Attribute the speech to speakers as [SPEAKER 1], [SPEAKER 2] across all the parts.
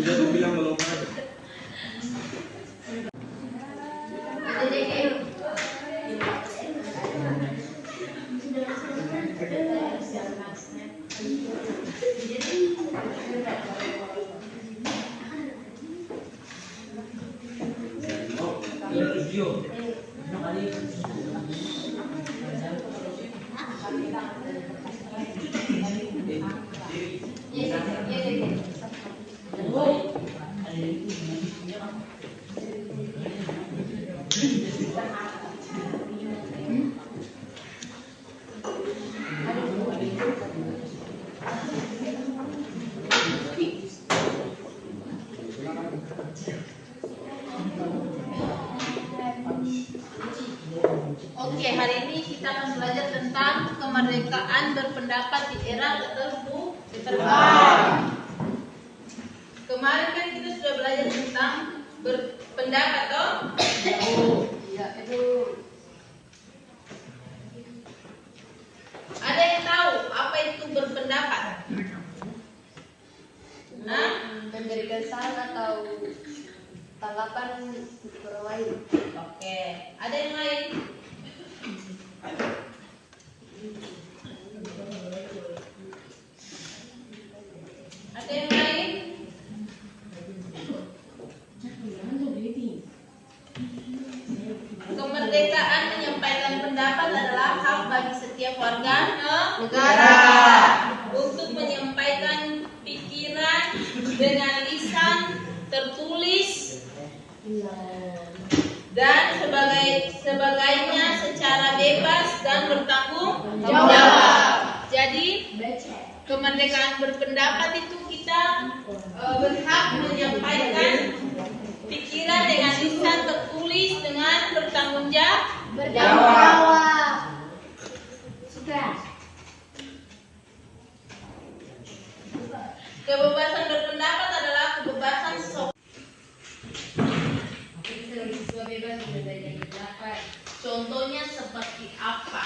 [SPEAKER 1] Sudah aku bilang belum ada.
[SPEAKER 2] Oke, hari ini kita akan belajar tentang kemerdekaan berpendapat di era terbuka. Kemarin kan kita sudah belajar tentang berpendapat, toh? Ya, itu. Ada yang tahu apa itu berpendapat?
[SPEAKER 3] Memberikan saran atau tanggapan orang lain.
[SPEAKER 2] Oke, ada yang lain? Ada yang lain? Kemerdekaan menyampaikan pendapat adalah hak bagi setiap warga negara untuk menyampaikan pikiran dengan lisan, tertulis, dan sebagainya secara bebas dan bertanggung jawab. Jadi kemerdekaan berpendapat itu kita berhak menyampaikan pikiran dengan lisan, tertulis, dengan bertanggung jawab. Kebebasan berpendapat adalah kebebasan contohnya seperti apa?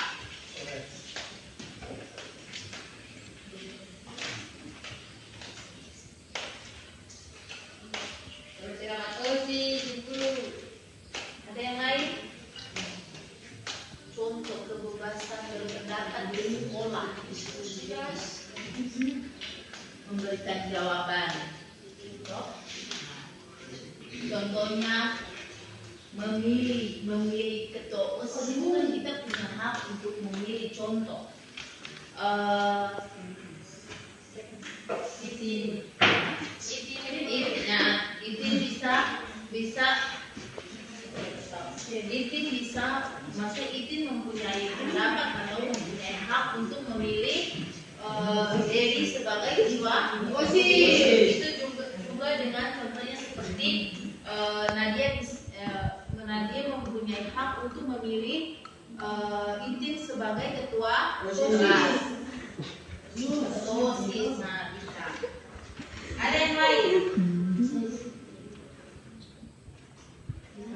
[SPEAKER 2] Ada yang lain? Contoh kebebasan berpendapat di sekolah, memberikan jawaban. Contohnya memilih ketua OSIS, kan kita punya hak untuk memilih. Contoh Itin mempunyai pendapat atau mempunyai hak untuk memilih diri sebagai ketua OSIS. Itu juga dengan contohnya seperti Nadia mempunyai hak untuk memilih Itin sebagai ketua OSIS. Nah, bisa. Ada yang lain?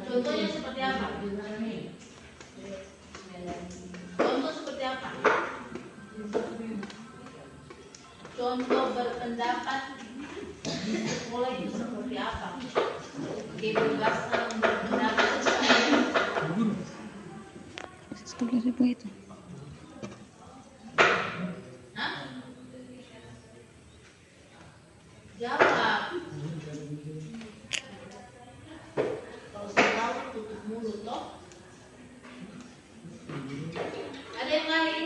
[SPEAKER 2] Contohnya seperti apa? Contoh seperti apa? Contoh berpendapat di sekolah itu seperti apa? Kebebasan berpendapat seperti apa? Hah? Jawab. Kalau saya tahu tutup mulut, toh. Ada yang lain?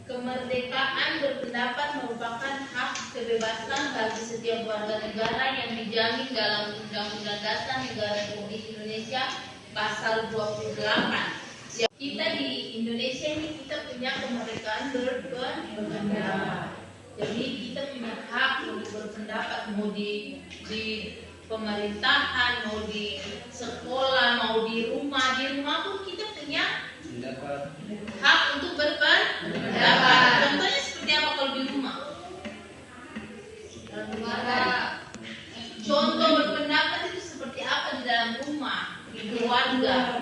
[SPEAKER 2] Kemerdekaan berpendapat merupakan hak kebebasan bagi setiap warga negara yang dijamin dalam Undang-Undang Dasar Negara Republik Indonesia Pasal 28. Kita di Indonesia ini kita punya kemerdekaan berpendapat. Jadi kita punya hak untuk berpendapat, mau di pemerintahan, mau di sekolah, mau di rumah pun kita punya hak untuk berpendapat. Contohnya seperti apa kalau di rumah? Contoh berpendapat itu seperti apa di dalam rumah, di keluarga?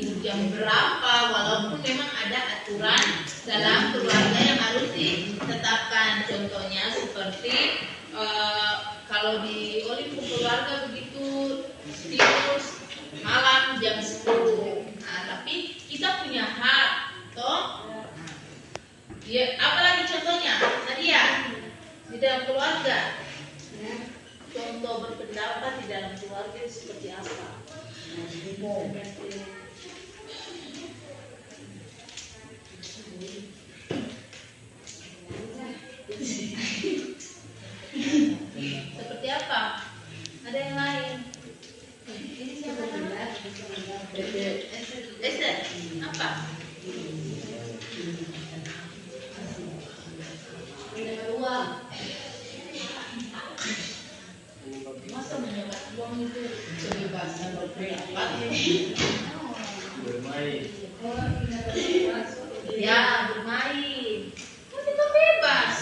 [SPEAKER 2] tidur jam berapa, walaupun memang ada aturan dalam keluarga yang harus ditetapkan. Contohnya seperti kalau di Olimpo keluarga begitu tidur malam jam 10. Nah, tapi kita punya hak, toh. Ya, apalagi contohnya tadi ya di dalam keluarga. Contoh berpendapat di dalam keluarga seperti apa? Seperti apa? Ada yang lain? Ini siapa namanya? Esther. Apa? Uang. Masa mendapat uang itu kebebasan berpendapat?
[SPEAKER 1] Bermain.
[SPEAKER 2] Ya, bermain. Kan itu bebas.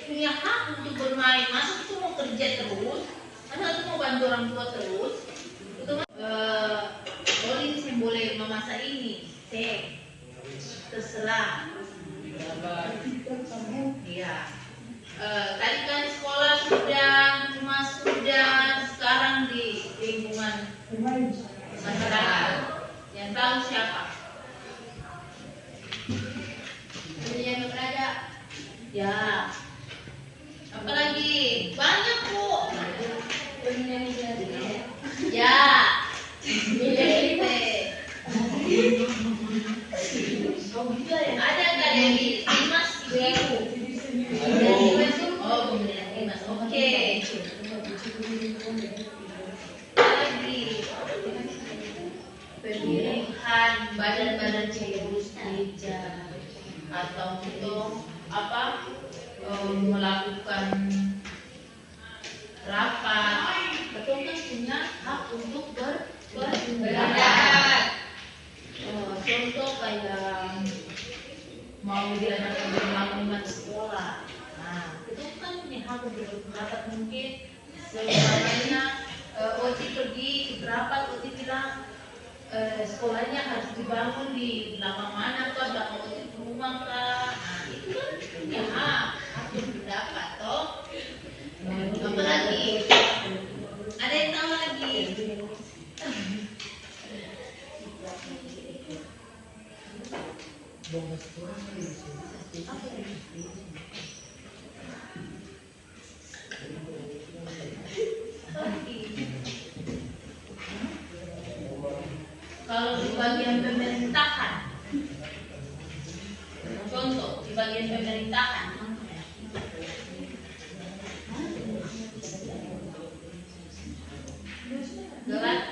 [SPEAKER 2] Punya hak untuk bermain. Masa itu mau kerja terus? Masa itu mau bantu orang tua terus? Itu Olin saya boleh memasak ini, teh, terserah. Iya. Tadi kan sekolah sudah, rumah sudah, sekarang di lingkungan masyarakat. Yang tahu siapa? Yang berada. Ya. Apalagi banyak kok. Ya. Ada nggak yang di Dimas Ibu? Oh, pemilihan Dimas. Oke. Lagi pemilihan badan-badan pengurus gereja atau untuk apa? Melakukan rapat. Betul kan punya hak untuk berpendapat. Contoh kayak mau diadakan pembangunan sekolah. Nah, itu kan punya hak untuk berpendapat. Mungkin sebenarnya Oti pergi rapat, Oti bilang sekolahnya harus dibangun di belakang mana kok, belakang Oti rumah kah. Nah, itu kan punya hak berpendapat toh. Apa lagi? Ada yang tahu lagi? Kalau di bagian pemerintahan, contoh di bagian pemerintahan, gerak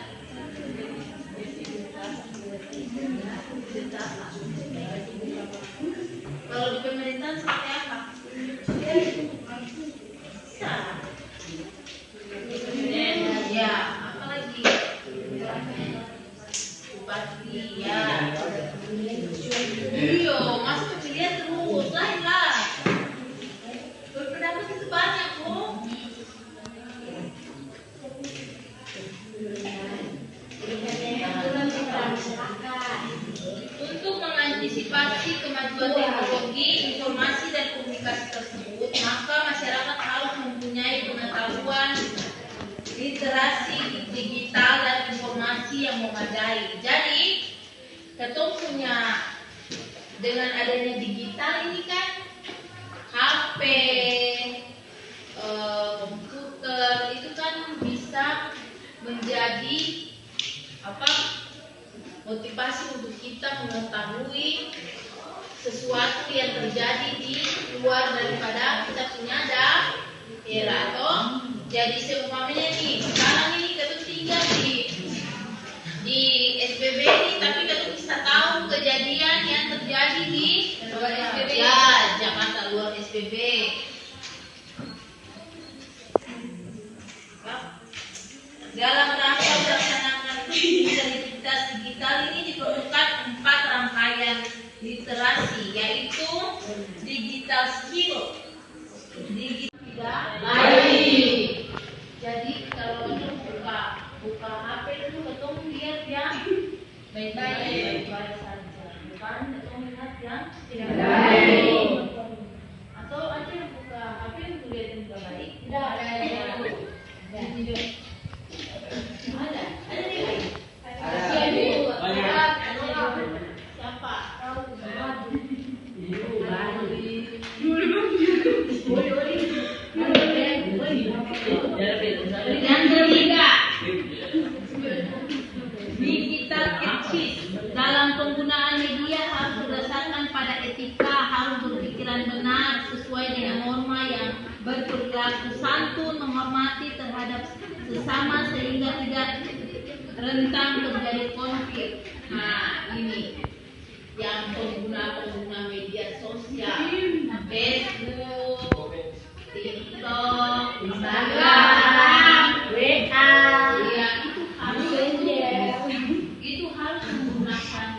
[SPEAKER 2] kalau di pemerintahan seperti apa? Ya, apa lagi? Bupati, ya. Iya, masuk pemilihan terus, lain lah. Berpendapat itu banyak kok. Untuk mengantisipasi kemajuan teknologi, informasi dan komunikasi tersebut, maka masyarakat harus mempunyai pengetahuan literasi digital dan informasi yang memadai. Jadi, ketum punya dengan adanya digital ini kan HP, komputer itu kan bisa menjadi apa? Motivasi untuk kita mengetahui sesuatu yang terjadi di luar daripada kita punya daerah atau jadi seumpamanya nih sekarang ini kita tinggal di SPB ini, tapi kita bisa tahu kejadian yang terjadi di luar SPB ya, Jakarta luar SPB. Dalam rangka melaksanakan identitas digital ini diperlukan 4 rangkaian literasi, yaitu digital skill, digital lain. Jadi kalau kita buka HP itu ketemu lihat yang Baik saja. Bukan atau melihat yang tidak
[SPEAKER 3] baik.
[SPEAKER 2] Atau ada yang buka HP untuk lihat yang tidak baik?
[SPEAKER 3] Tidak.
[SPEAKER 2] Ada. Ada nih baik.
[SPEAKER 3] Ada.
[SPEAKER 2] Siapa? Yang ketiga, digital ethics. Dalam penggunaan media harus berdasarkan pada etika, harus berpikiran benar sesuai dengan norma yang berperilaku santun, menghormati terhadap sesama sehingga tidak rentan terjadi konflik. Nah, ini yang pengguna media sosial, Facebook, TikTok, Instagram, WA, ya itu harus menggunakan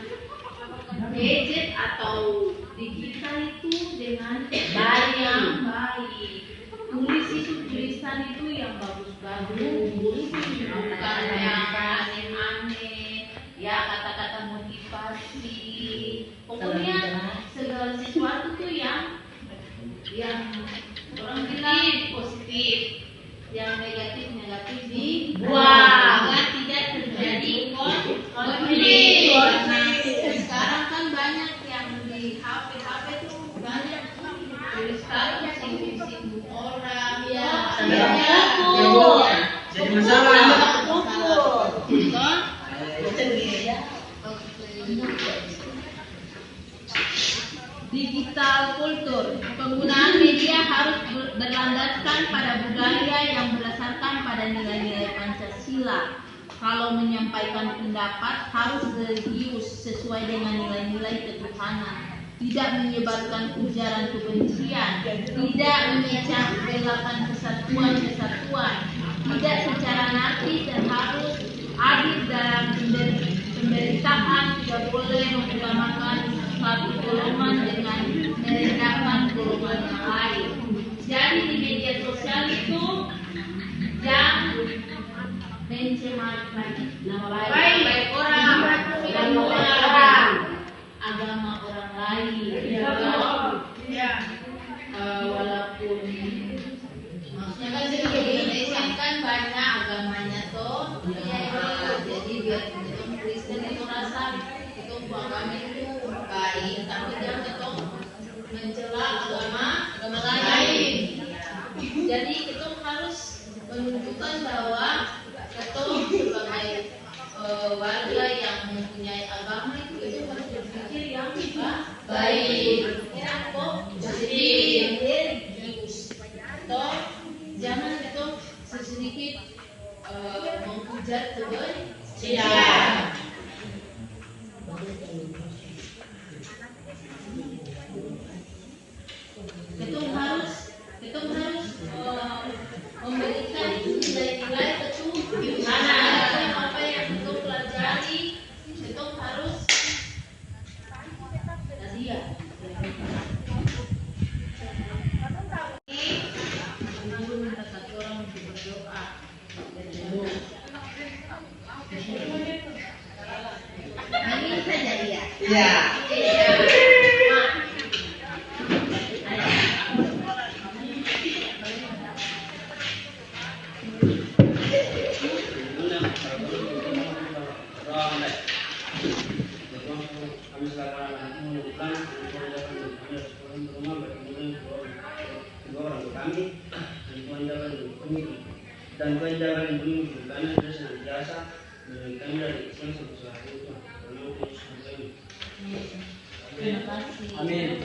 [SPEAKER 2] gadget atau digital itu dengan baik yang baik. Tulis itu tulisan itu yang bagus-bagus, bukan yang aneh-aneh, ya kata-kata motivasi. Pokoknya segala sesuatu tuh yang orang bilang positif, yang negatif dibuang agar tidak terjadi konflik. Nah, sekarang kan banyak yang di HP tuh banyak tulisan singgung orang, ya
[SPEAKER 1] jadi masalah.
[SPEAKER 2] Digital kultur. Penggunaan media harus berlandaskan pada budaya yang berdasarkan pada nilai-nilai Pancasila. Kalau menyampaikan pendapat harus religius sesuai dengan nilai-nilai ketuhanan. Tidak menyebarkan ujaran kebencian, tidak memecah belakan kesatuan, tidak secara narkis dan harus adil dalam pemberitaan, tidak boleh mengutamakan satu golongan dengan merendahkan golongan yang lain. Jadi di media sosial itu yang mencemarkan nama baik orang, agama orang lain. Walaupun maksudnya kan di Indonesia kan banyak agamanya toh, jadi biar kita Kristen itu rasa itu agama itu baik, tapi jangan kita mencela agama lain. Jadi kita harus menunjukkan bahwa kita sebagai warga yang mempunyai agama itu harus berpikir yang baik, kok positif, religius. Toh jangan itu sedikit menghujat kebencian. Kita harus memberikan nilai-nilai itu mana apa yang kita pelajari, kita harus tadi ya. Guru minta satu orang untuk berdoa. Ini saja dia.
[SPEAKER 1] Iya. Dan Tuhan jangan bunyi karena dia senantiasa memberikan dari Islam sebesar itu.
[SPEAKER 2] Terima kasih.
[SPEAKER 1] Amin.